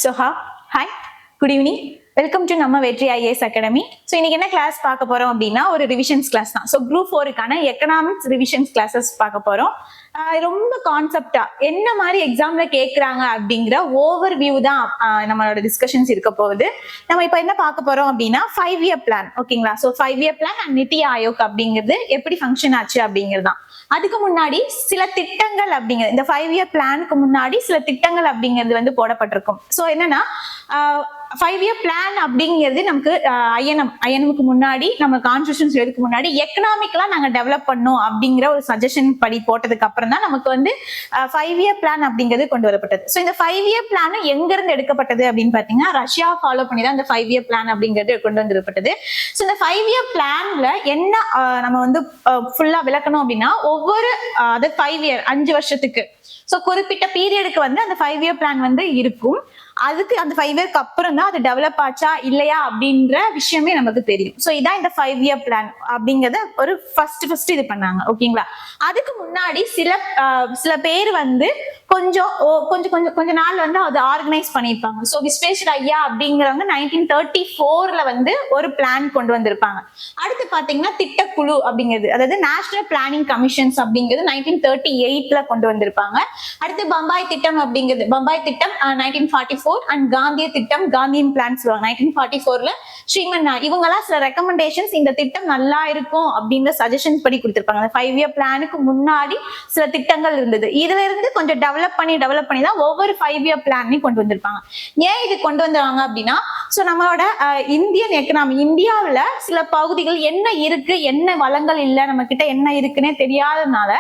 So, hi, good evening. Welcome to நம்ம வெற்றி IAS academy. So இன்னைக்கு என்ன கிளாஸ் பார்க்க போறோம் அப்படின்னா ஒரு ரிவிஷன்ஸ் கிளாஸ் தான். ஸோ குரூப் 4க்கான எக்கனாமிக்ஸ் ரிவிஷன்ஸ் கிளாஸஸ் பார்க்க போறோம். ரொம்ப கான்செப்டா என்ன மாதிரி எக்ஸாம்ல கேட்கறாங்க அப்படிங்கிற ஓவர் வியூ தான் நம்மளோட டிஸ்கஷன்ஸ் இருக்க போகுது. நம்ம இப்போ என்ன பார்க்க போறோம் அப்படின்னா 5-year பிளான். ஓகேங்களா? ஸோ 5-year பிளான் அண்ட் நிதி ஆயோக் அப்படிங்கிறது எப்படி ஃபங்க்ஷன் ஆச்சு அப்படிங்கிறது தான். அதுக்கு முன்னாடி சில திட்டங்கள் அப்படிங்கிறது இந்த 5-year பிளானுக்கு முன்னாடி சில திட்டங்கள் அப்படிங்கிறது வந்து போடப்பட்டிருக்கும். ஸோ என்னன்னா 5-year பிளான் அப்படிங்கிறது நமக்கு ஐஎன்எம்க்கு முன்னாடி நம்ம கான்ஸ்டிடியூஷன் எழுதுக்கு முன்னாடி எக்கனாமிக்கலா நாங்க டெவலப் பண்ணோம் அப்படிங்கிற ஒரு சஜஷன் படி போட்டதுக்கு அப்புறம் தான் நமக்கு வந்து 5-year பிளான் அப்படிங்கிறது கொண்டு வரப்பட்டது. ஸோ இந்த 5-year பிளான் எங்க இருந்து எடுக்கப்பட்டது அப்படின்னு பாத்தீங்கன்னா ரஷ்யா ஃபாலோ பண்ணி தான் இந்த 5-year பிளான் அப்படிங்கிறது கொண்டு வந்துருப்பட்டது. ஸோ இந்த 5-year பிளான்ல என்ன நம்ம வந்து ஃபுல்லா விளக்கணும் அப்படின்னா ஒவ்வொரு அது 5 year 5 வருஷத்துக்கு ஸோ குறிப்பிட்ட பீரியடுக்கு வந்து அந்த 5-year பிளான் வந்து இருக்கும். அதுக்கு அந்த 5 yearக்கு அப்புறம் தான் அது டெவலப் ஆச்சா இல்லையா அப்படின்ற விஷயமே நமக்கு தெரியும். ஸோ இதான் இந்த 5-year பிளான் அப்படிங்கறத ஒரு ஃபர்ஸ்ட் இது பண்ணாங்க. ஓகேங்களா? அதுக்கு முன்னாடி சில பேர் வந்து கொஞ்ச நாள் வந்து அதை ஆர்கனைஸ் பண்ணியிருப்பாங்க. ஸோ விஸ்வேஸ்வர் ஐயா அப்படிங்கிறவங்க 1934ல வந்து ஒரு பிளான் கொண்டு வந்திருப்பாங்க. அடுத்து பாத்தீங்கன்னா திட்டக்குழு அப்படிங்கிறது அதாவது நேஷனல் பிளானிங் கமிஷன்ஸ் அப்படிங்கிறது 1938ல கொண்டு வந்திருப்பாங்க. அடுத்து பம்பாய் திட்டம் அப்படிங்கிறது பம்பாய் திட்டம் 1944 அண்ட் காந்திய திட்டம் காந்தியன் பிளான் சொல்லுவாங்க 1944ல ஸ்ரீமன் இவங்கெல்லாம் சில ரெக்கமெண்டேஷன்ஸ் இந்த திட்டம் நல்லா இருக்கும் அப்படின்ற சஜஷன்ஸ் படி கொடுத்திருப்பாங்க. அந்த 5-year பிளானுக்கு முன்னாடி சில திட்டங்கள் இருந்தது. இதுல இருந்து கொஞ்சம் டெவலப் பண்ணி தான் ஒவ்வொரு 5-year பிளானையும் கொண்டு வந்திருப்பாங்க. ஏன் இது கொண்டு வந்தாங்க அப்படின்னா சோ நம்மளோட இந்தியன் எக்கனாமி இந்தியாவில சில பகுதிகள் என்ன இருக்கு என்ன வளங்கள் இல்ல நம்ம கிட்ட என்ன இருக்குன்னே தெரியாதனால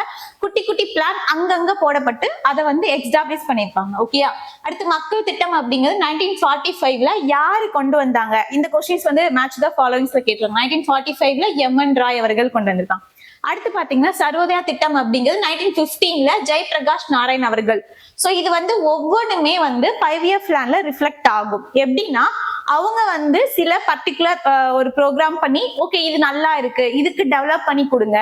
குட்டி குட்டி பிளான் அங்கங்க போடப்பட்டு அதை வந்து எக்ஸ்டாப்ளிஷ் பண்ணிருப்பாங்க. ஓகேயா? அடுத்து மக்கள் திட்டம் அப்படிங்கிறது 1945ல யாரு கொண்டு வந்தாங்க? இந்த கொஸ்டின்ஸ் வந்து மேட்ச் த ஃபாலோவிங்ஸ்ல கேட்டுருவாங்க. 1945ல எம்.என். ராய் அவர்கள் கொண்டு வந்திருக்காங்க. அடுத்து பாத்தீங்கன்னா சர்வோதயா திட்டம் அப்படிங்கிறது 1915ல ஜெயபிரகாஷ் நாராயண் அவர்கள். சோ இது வந்து ஒவ்வொன்றுமே வந்து 5-year பிளான்ல ரிஃப்ளெக்ட் ஆகும். எப்படின்னா அவங்க வந்து சில பர்டிகுலர் ஒரு ப்ரோக்ராம் பண்ணி ஓகே இது நல்லா இருக்கு இதுக்கு டெவலப் பண்ணி கொடுங்க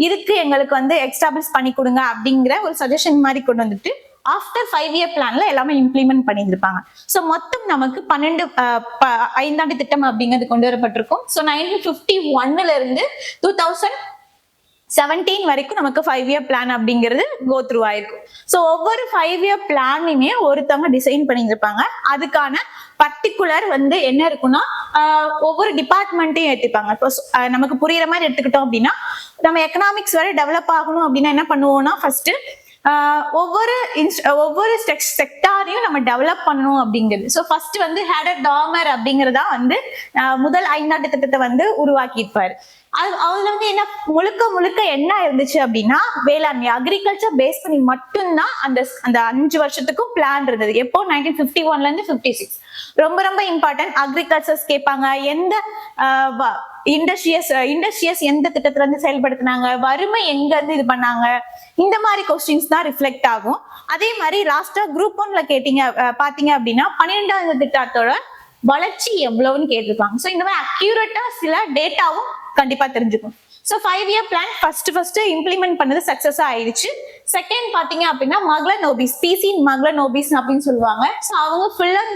இதுக்கு எங்களுக்கு வந்து எக்ஸ்டாப்ளிஷ் பண்ணி கொடுங்க அப்படிங்கிற ஒரு சஜஷன் மாதிரி கொண்டு வந்துட்டு ஆஃப்டர் 5-year பிளான்ல எல்லாமே இம்ப்ளிமெண்ட் பண்ணியிருப்பாங்க. ஸோ மொத்தம் நமக்கு 12 ஐந்தாண்டு திட்டம் அப்படிங்கிறது கொண்டு வரப்பட்டிருக்கும். ஸோ 1951ல இருந்து 2017 வரைக்கும் நமக்கு 5-year பிளான் அப்படிங்கிறது கோ த்ரூ ஆயிருக்கும். ஸோ ஒவ்வொரு 5-year பிளானுமே ஒருத்தவங்க டிசைன் பண்ணியிருப்பாங்க. அதுக்கான பர்டிகுலர் வந்து என்ன இருக்குன்னா ஒவ்வொரு டிபார்ட்மெண்ட்டையும் எடுத்துப்பாங்க. இப்போ நமக்கு புரியுற மாதிரி எடுத்துக்கிட்டோம் அப்படின்னா நம்ம எக்கனாமிக்ஸ் வரை டெவலப் ஆகணும் அப்படின்னா என்ன பண்ணுவோம்னா ஃபர்ஸ்ட் ஒவ்வொரு செக்டாரையும் நம்ம டெவலப் பண்ணணும் அப்படிங்கிறது. ஸோ ஃபர்ஸ்ட் வந்து ஹேடர் டாமர் அப்படிங்கறதா வந்து முதல் ஐந்தாண்டு திட்டத்தை வந்து உருவாக்கியிருப்பாரு. அதுல வந்து என்ன முழுக்க என்ன இருந்துச்சு அப்படின்னா வேளாண்மை அக்ரிகல்ச்சர் பேஸ் பண்ணி மட்டும்தான் அந்த 5 வருஷத்துக்கும் பிளான் இருந்தது. எப்போ 1951ல இருந்து 56 ரொம்ப இம்பார்ட்டன்ட். அக்ரிகல்ச்சர்ஸ் கேட்பாங்க எந்த இண்டஸ்ட்ரியஸ் எந்த திட்டத்துல இருந்து செயல்படுத்தினாங்க வறுமை எங்க இருந்து இது பண்ணாங்க இந்த மாதிரி கொஸ்டின்ஸ் தான் ரிஃப்ளெக்ட் ஆகும். அதே மாதிரி லாஸ்டா குரூப் 1ல பாத்தீங்க அப்படின்னா 12வது திட்டத்தோட வளர்ச்சி எவ்வளவுன்னு கேட்டிருப்பாங்க. ஸோ இந்த மாதிரி அக்யூரேட்டா சில டேட்டாவும் கண்டிப்பா தெரிஞ்சுக்கும். So 5-year plan first implement பண்ணது சக்சஸா ஆயிடுச்சு. செகண்ட் பாத்தீங்க அப்படின்னா மகளர் நோபிஸ் பிசி மகளர் நோபிஸ் அப்படின்னு சொல்லுவாங்க. ஸோ அவங்க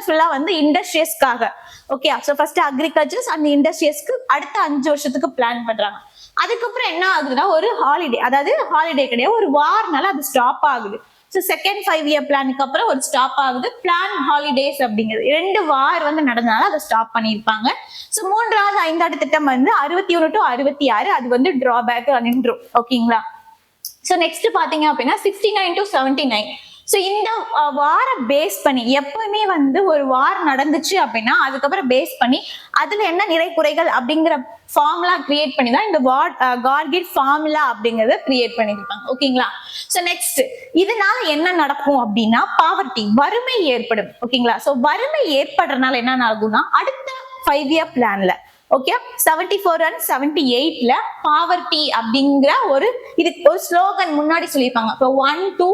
ஃபுல்லா வந்து இண்டஸ்ட்ரியஸ்க்காக ஓகே. ஸோ ஃபர்ஸ்ட் அக்ரிகல்ச்சர்ஸ் அந்த இண்டஸ்ட்ரியஸ்க்கு அடுத்த 5 வருஷத்துக்கு பிளான் பண்றாங்க. அதுக்கப்புறம் என்ன ஆகுதுன்னா ஒரு ஹாலிடே அதாவது ஹாலிடே கிடையாது ஒரு வார்னால அது ஸ்டாப் ஆகுது. ஸோ செகண்ட் 5-year பிளானுக்கு அப்புறம் ஒரு ஸ்டாப் ஆகுது. பிளான் ஹாலிடேஸ் அப்படிங்கிறது 2 வார் வந்து நடந்தனால அதை ஸ்டாப் பண்ணியிருப்பாங்க. ஸோ 3வது ஐந்தாண்டு திட்டம் வந்து 61 to 66 அது வந்து டிராபேக் நின்றும். ஓகேங்களா? ஸோ நெக்ஸ்ட் பாத்தீங்க அப்படின்னா 69 to 79. ஸோ இந்த வார பேஸ் பண்ணி எப்பவுமே வந்து ஒரு வார் நடந்துச்சு அப்படின்னா அதுக்கப்புறம் பேஸ் பண்ணி அதுல என்ன நிறை குறைகள் அப்படிங்கிற ஃபார்முலா கிரியேட் பண்ணி தான் இந்த கார்கிட் ஃபார்முலா அப்படிங்கறத கிரியேட் பண்ணிருப்பாங்க. ஓகேங்களா? ஸோ நெக்ஸ்ட் இதனால என்ன நடக்கும் அப்படின்னா பாவர்ட்டி வறுமை ஏற்படும். ஓகேங்களா? ஸோ வறுமை ஏற்படுறதுனால என்ன ஆகும்னா அடுத்த 5-year பிளான்ல ஓகே 74 and 78ல பாவர்ட்டி அப்படிங்கிற ஒரு ஸ்லோகன் முன்னாடி சொல்லியிருப்பாங்க. இப்போ 1 2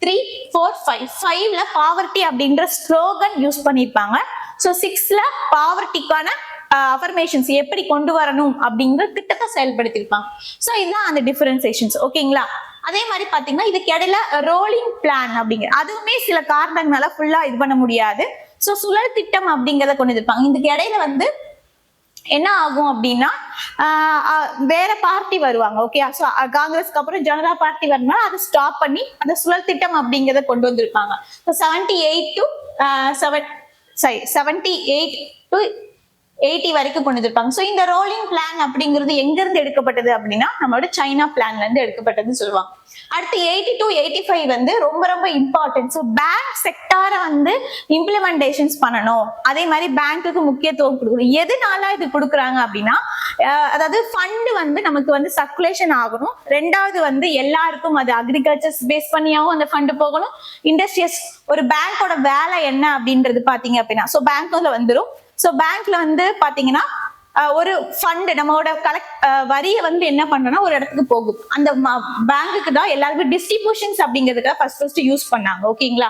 3 4 5 5ல பாவர்ட்டி அப்படின்ற ஸ்லோகன் யூஸ் பண்ணிருப்பாங்க. ஸோ 6ல பாவர்ட்டிக்கான அஃபர்மேஷன்ஸ் எப்படி கொண்டு வரணும் அப்படிங்கிற திட்டத்தை செயல்படுத்திருப்பாங்க. ஸோ இதுதான் அந்த டிஃபரன்சியேஷன்ஸ். ஓகேங்களா? அதே மாதிரி பாத்தீங்கன்னா இதுக்கு இடையில ரோலிங் பிளான் அப்படிங்கிற அதுவுமே சில காரணங்களால ஃபுல்லா இது பண்ண முடியாது. சோ சுழல் திட்டம் அப்படிங்கறத கொண்டு வந்திருப்பாங்க. இதுக்கு இடையில வந்து என்ன ஆகும் அப்படின்னா வேற பார்ட்டி வருவாங்க. ஓகே, ஸோ காங்கிரஸ்க்கு அப்புறம் ஜனதா பார்ட்டி வரனால அதை ஸ்டாப் பண்ணி அந்த சுழல் திட்டம் அப்படிங்கிறத கொண்டு வந்திருப்பாங்க. ஸோ 78 to 80 வரைக்கும் கொண்டு வந்திருப்பாங்க. ஸோ இந்த ரோலிங் பிளான் அப்படிங்கிறது எங்க இருந்து எடுக்கப்பட்டது அப்படின்னா நம்மளோட சைனா பிளான்ல இருந்து எடுக்கப்பட்டதுன்னு சொல்லுவாங்க. அடுத்து 80 to 85 வந்து ரொம்ப ரொம்ப இம்பார்ட்டன்ட். ஸோ பேங்க் செக்டாரை வந்து இம்ப்ளிமெண்டேஷன்ஸ் பண்ணணும், அதே மாதிரி பேங்க்குக்கு முக்கியத்துவம் கொடுக்கணும். எதனால இது கொடுக்குறாங்க அப்படின்னா அதாவது ஃபண்ட் வந்து நமக்கு வந்து சர்க்குலேஷன் ஆகணும். ரெண்டாவது வந்து எல்லாருக்கும் அது அக்ரிகல்ச்சர் பேஸ் பண்ணியாவும் அந்த ஃபண்ட் போகணும். இண்டஸ்ட்ரியஸ் ஒரு பேங்கோட வேலை என்ன அப்படின்றது பாத்தீங்க அப்படின்னா ஸோ பேங்க்ல வந்துடும். ஸோ பேங்க்ல வந்து பாத்தீங்கன்னா ஒரு ஃபண்ட் நம்மளோட வரியை வந்து என்ன பண்ணனா ஒரு இடத்துக்கு போகும். அந்த பேங்குக்கு தான் எல்லாருக்கும் டிஸ்ட்ரிபியூஷன்ஸ் அப்படிங்கிறதுக்காக ஃபர்ஸ்ட் யூஸ் பண்ணாங்க. ஓகேங்களா?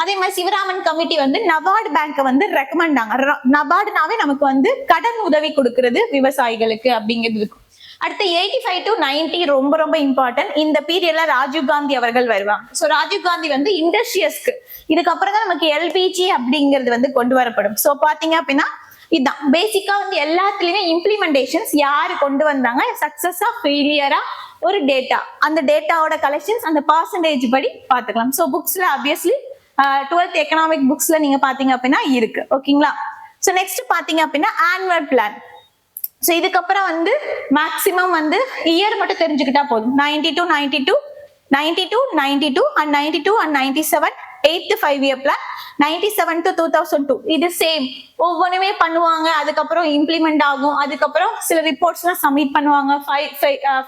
அதே மாதிரி சிவராமன் கமிட்டி வந்து நபார்டு பேங்கை வந்து ரெக்கமெண்ட் ஆங்க. நபார்டுனாவே நமக்கு வந்து கடன் உதவி கொடுக்கறது விவசாயிகளுக்கு அப்படிங்கிறது இருக்கும். அடுத்து 85 to 90 ரொம்ப ரொம்ப இம்பார்ட்டன்ட். இந்த பீரியட்ல ராஜீவ் காந்தி அவர்கள் வருவாங்க. ஸோ ராஜீவ் காந்தி வந்து இண்டஸ்ட்ரியஸ்க்கு இதுக்கப்புறம் தான் நமக்கு எல்பிஜி அப்படிங்கிறது வந்து கொண்டு வரப்படும். ஸோ பாத்தீங்க அப்படின்னா இதுதான் பேசிக்கா வந்து எல்லாத்துலயுமே இம்ப்ளிமெண்டேஷன்ஸ் யாரு கொண்டு வந்தாங்க, சக்சஸா ஃபெயிலியரா ஒரு டேட்டா, அந்த டேட்டாவோட கலெக்ஷன்ஸ் அந்த பர்சன்டேஜ் படி பாத்துக்கலாம். ஸோ புக்ஸ்ல ஆப்வியஸ்லி 12th எக்கனாமிக் புக்ஸ்ல நீங்க பாத்தீங்க அப்படின்னா இருக்கு. ஓகேங்களா? ஸோ நெக்ஸ்ட் பாத்தீங்க அப்படின்னா ஆனுவல் பிளான். ஸோ இதுக்கப்புறம் வந்து மேக்சிமம் வந்து இயர் மட்டும் தெரிஞ்சுக்கிட்டா போதும். 92 and 92 and 97 8th 5-year plan, 97 to 2002 இது சேம் ஒவ்வொன்றுமே பண்ணுவாங்க. அதுக்கப்புறம் இம்ப்ளிமெண்ட் ஆகும். அதுக்கப்புறம் சில ரிப்போர்ட்ஸ் எல்லாம் சப்மிட் பண்ணுவாங்க.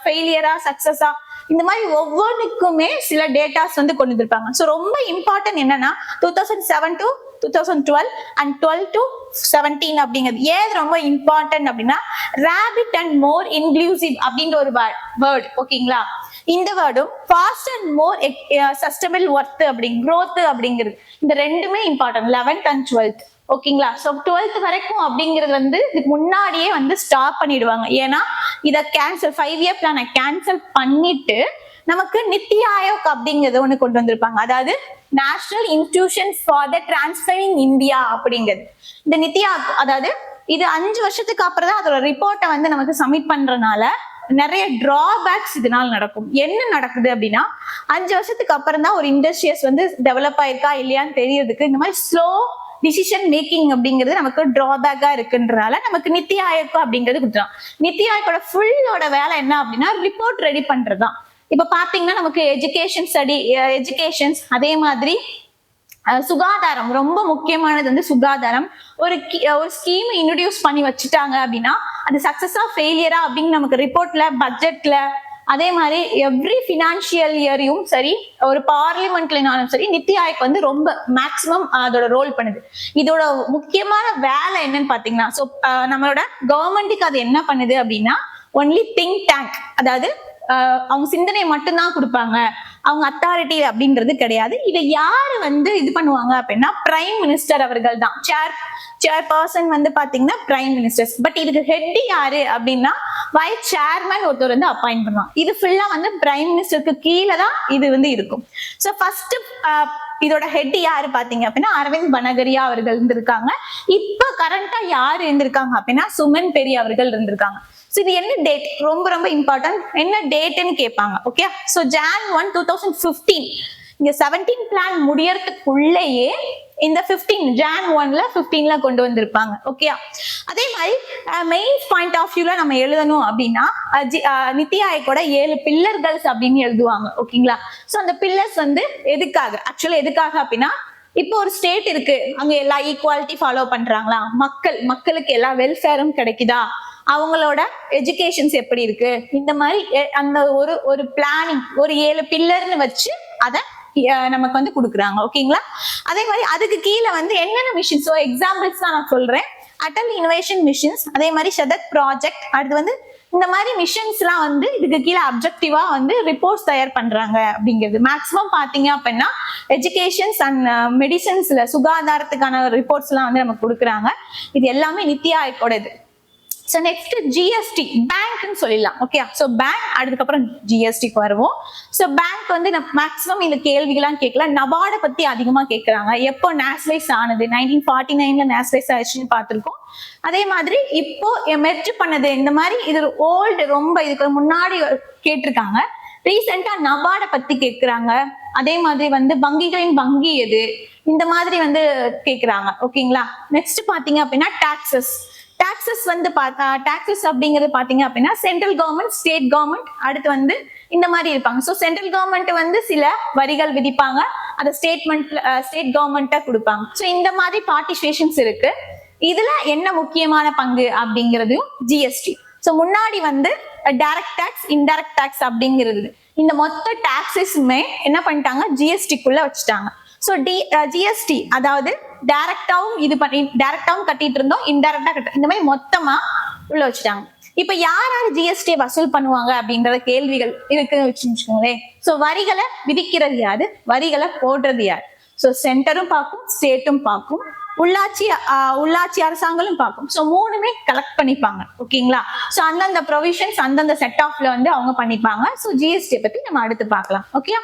ஃபெயிலியரா சக்சஸா இந்த மாதிரி ஒவ்வொன்றுக்குமே சில டேட்டாஸ் வந்து கொண்டு வந்திருப்பாங்க. ஸோ ரொம்ப இம்பார்ட்டன்ட் என்னன்னா 2007 to 2012 and 12 to 17 அப்படிங்கிறது ஏது ரொம்ப இம்பார்ட்டன்ட் அப்படின்னா ரேபிட் அண்ட் மோர் இன்க்ளூசிவ் அப்படின்ற ஒரு வேர்ட். ஓகேங்களா? இந்த வேர்டும் fast and more sustainable worth growth அப்படிங்கிறது இந்த ரெண்டுமே இம்பார்ட்டன்ட் 11th and 12th. ஓகேங்களா? ஸோ 12th வரைக்கும் அப்படிங்கிறது வந்து இதுக்கு முன்னாடியே வந்து ஸ்டாப் பண்ணிடுவாங்க. ஏன்னா இதை கேன்சல் 5-year பிளானை கேன்சல் பண்ணிட்டு நமக்கு நித்தி ஆயோக் அப்படிங்கிறது ஒண்ணு கொண்டு வந்திருப்பாங்க. அதாவது national institution for the transferring India அப்படிங்கிறது. இந்த நித்தி ஆயோக் அதாவது இது 5 வருஷத்துக்கு அப்புறம் தான் அதோட ரிப்போர்ட்டை வந்து நமக்கு சப்மிட் பண்றதுனால நிறைய டிராபேக்ஸ் இதனால நடக்கும். என்ன நடக்குது அப்படின்னா 5 வருஷத்துக்கு அப்புறம் தான் ஒரு இண்டஸ்ட்ரியஸ் வந்து டெவலப் ஆயிருக்கா இல்லையான்னு தெரியறதுக்கு இந்த மாதிரி ஸ்லோ டிசிஷன் மேக்கிங் அப்படிங்கிறது நமக்கு டிராபேக்கா இருக்குன்றனால நமக்கு நித்தி ஆயோக் அப்படிங்கிறது கொடுத்துரும். நித்தி ஆயோக்கோட ஃபுல்லோட வேலை என்ன அப்படின்னா ரிப்போர்ட் ரெடி பண்றதுதான். இப்ப பாத்தீங்கன்னா நமக்கு எஜுகேஷன்ஸ் அதே மாதிரி சுகாதாரம் ரொம்ப முக்கியமானது வந்து சுகாதாரம். ஒரு ஸ்கீம் இன்ட்ரோடியூஸ் பண்ணி வச்சுட்டாங்க அப்படின்னா அது சக்சஸா ஃபெயிலியரா அப்படின்னு நமக்கு ரிப்போர்ட்ல பட்ஜெட்ல அதே மாதிரி எவ்ரி ஃபினான்ஷியல் இயரையும் சரி ஒரு பார்லிமெண்ட்லனாலும் சரி நித்தி ஆயோக் வந்து ரொம்ப மேக்சிமம் அதோட ரோல் பண்ணுது. இதோட முக்கியமான வேலை என்னன்னு பாத்தீங்கன்னா ஸோ நம்மளோட கவர்மெண்ட்டுக்கு அது என்ன பண்ணுது அப்படின்னா ஒன்லி திங்க் டேங்க், அதாவது அவங்க சிந்தனையை மட்டும்தான் கொடுப்பாங்க, அவங்க அத்தாரிட்டி அப்படின்றது கிடையாது. இதை யாரு வந்து இது பண்ணுவாங்க அப்படின்னா பிரைம் மினிஸ்டர் அவர்கள் தான் சேர்பர்சன் வந்து பாத்தீங்கன்னா பிரைம் மினிஸ்டர்ஸ். பட் இதுக்கு ஹெட் யாரு அப்படின்னா வைஸ் சேர்மன் ஒருத்தர் வந்து அப்பாயிண்ட் பண்ணுவாங்க. இது ஃபுல்லா வந்து பிரைம் மினிஸ்டருக்கு கீழே தான் இது வந்து இருக்கும். ஸோ ஃபர்ஸ்ட் இதோட ஹெட் யாரு பாத்தீங்க அப்படின்னா அரவிந்த் பனகரியா அவர்கள் இருந்திருக்காங்க. இப்ப கரண்டா யாரு இருந்திருக்காங்க அப்படின்னா சுமன் பெரி அவர்கள் இருந்திருக்காங்க. ஸோ இது என்ன டேட் ரொம்ப ரொம்ப இம்பார்ட்டன்ட், என்ன டேட்னு கேட்பாங்க. ஓகே, ஸோ Jan 1, 2015 இங்க 17 பிளான் முடியறதுக்குள்ளேயே இந்த Jan 1ல 15ல கொண்டு வந்திருப்பாங்க. ஓகே, அதே மாதிரி மெயின் பாயிண்ட் ஆஃப் வியூல நம்ம எழுதணும் அப்படின்னா நித்தி ஆயோக்கோட 7 பில்லர்ஸ் அப்படின்னு எழுதுவாங்க. ஓகேங்களா? ஸோ அந்த பில்லர்ஸ் வந்து எதுக்காக அப்படின்னா இப்போ ஒரு ஸ்டேட் இருக்கு, அங்க எல்லா ஈக்குவாலிட்டி ஃபாலோ பண்றாங்களா, மக்களுக்கு எல்லா வெல்ஃபேரும் கிடைக்குதா, அவங்களோட எஜுகேஷன்ஸ் எப்படி இருக்கு, இந்த மாதிரி அந்த ஒரு பிளானிங் ஒரு 7 பில்லர்னு வச்சு அதை நமக்கு வந்து கொடுக்குறாங்க. ஓகேங்களா? அதே மாதிரி அதுக்கு கீழே வந்து என்னென்ன மிஷின்ஸ் எக்ஸாம்பிள்ஸ் தான் நான் சொல்றேன். அடல் இனோவேஷன் மிஷன்ஸ், அதே மாதிரி சதக் ப்ராஜெக்ட், அடுத்து வந்து இந்த மாதிரி மிஷன்ஸ் எல்லாம் வந்து இதுக்கு கீழே அப்ஜெக்டிவா வந்து ரிப்போர்ட்ஸ் தயார் பண்றாங்க அப்படிங்கிறது. மேக்சிமம் பாத்தீங்க அப்படின்னா எஜுகேஷன்ஸ் அண்ட் மெடிசன்ஸ்ல சுகாதாரத்துக்கான ரிப்போர்ட்ஸ் எல்லாம் வந்து நமக்கு கொடுக்குறாங்க. இது எல்லாமே நித்தி ஆயோக்கோட இது. ஸோ நெக்ஸ்ட் ஜிஎஸ்டி பேங்க்னு சொல்லிடலாம். ஓகே, ஸோ பேங்க் அதுக்கப்புறம் ஜிஎஸ்டிக்கு வருவோம். ஸோ பேங்க் வந்து மேக்ஸிமம் இந்த கேள்விகள்லாம் கேட்கல. நபார்டை பத்தி அதிகமா கேட்கறாங்க. எப்போ நேஷனலைஸ் ஆனது, 1949ல நேஷனலைஸ் ஆயிடுச்சுன்னு பார்த்திருக்கோம். அதே மாதிரி இப்போ மெர்ஜ் பண்ணது, இந்த மாதிரி இது ஓல்டு, ரொம்ப இதுக்கு முன்னாடி கேட்டிருக்காங்க. ரீசெண்டா நபார்டை பத்தி கேட்கிறாங்க. அதே மாதிரி வந்து வங்கிகளின் வங்கி எது, இந்த மாதிரி வந்து கேட்கிறாங்க. ஓகேங்களா. நெக்ஸ்ட் பாத்தீங்க அப்படின்னா டாக்ஸஸ் வந்து டாக்ஸஸ் அப்படிங்கிறது பாத்தீங்க அப்படின்னா சென்ட்ரல் கவர்மெண்ட், ஸ்டேட் கவர்மெண்ட், அடுத்து வந்து இந்த மாதிரி இருப்பாங்க. ஸோ சென்ட்ரல் கவர்மெண்ட் வந்து சில வரிகள் விதிப்பாங்க, அதை ஸ்டேட் கவர்மெண்ட்டா கொடுப்பாங்க. ஸோ இந்த மாதிரி பார்ட்டிசிபேஷன்ஸ் இருக்கு. இதுல என்ன முக்கியமான பங்கு அப்படிங்கிறதையும் ஜிஎஸ்டி. ஸோ முன்னாடி வந்து டைரக்ட் டாக்ஸ், இன்டைரக்ட் டாக்ஸ் அப்படிங்கிறது, இந்த மொத்த டாக்ஸஸுமே என்ன பண்ணிட்டாங்க, ஜிஎஸ்டிக்குள்ள வச்சுட்டாங்க. ஸோ ஜிஎஸ்டி அதாவது டைரக்டாவும் கட்டிட்டு இருந்தோம், இன்டைரக்டா இந்த மாதிரி மொத்தமா உள்ள வச்சுட்டாங்க. இப்ப யார் ஜிஎஸ்டியை வசூல் பண்ணுவாங்க அப்படின்ற கேள்விகள் இருக்குன்னு வச்சுக்கோங்களேன். ஸோ வரிகளை விதிக்கிறது யாரு, வரிகளை போடுறது யார்? ஸோ சென்டரும் பார்க்கும், ஸ்டேட்டும் பார்க்கும், உள்ளாட்சி அரசாங்கங்களும் பார்க்கும். ஸோ மூணுமே கலெக்ட் பண்ணிப்பாங்க. ஓகேங்களா. ஸோ அந்தந்த ப்ரொவிஷன்ஸ் அந்தந்த செட் ஆஃப்ல வந்து அவங்க பண்ணிப்பாங்க. ஸோ ஜிஎஸ்டி பத்தி நம்ம அடுத்து பார்க்கலாம். ஓகே.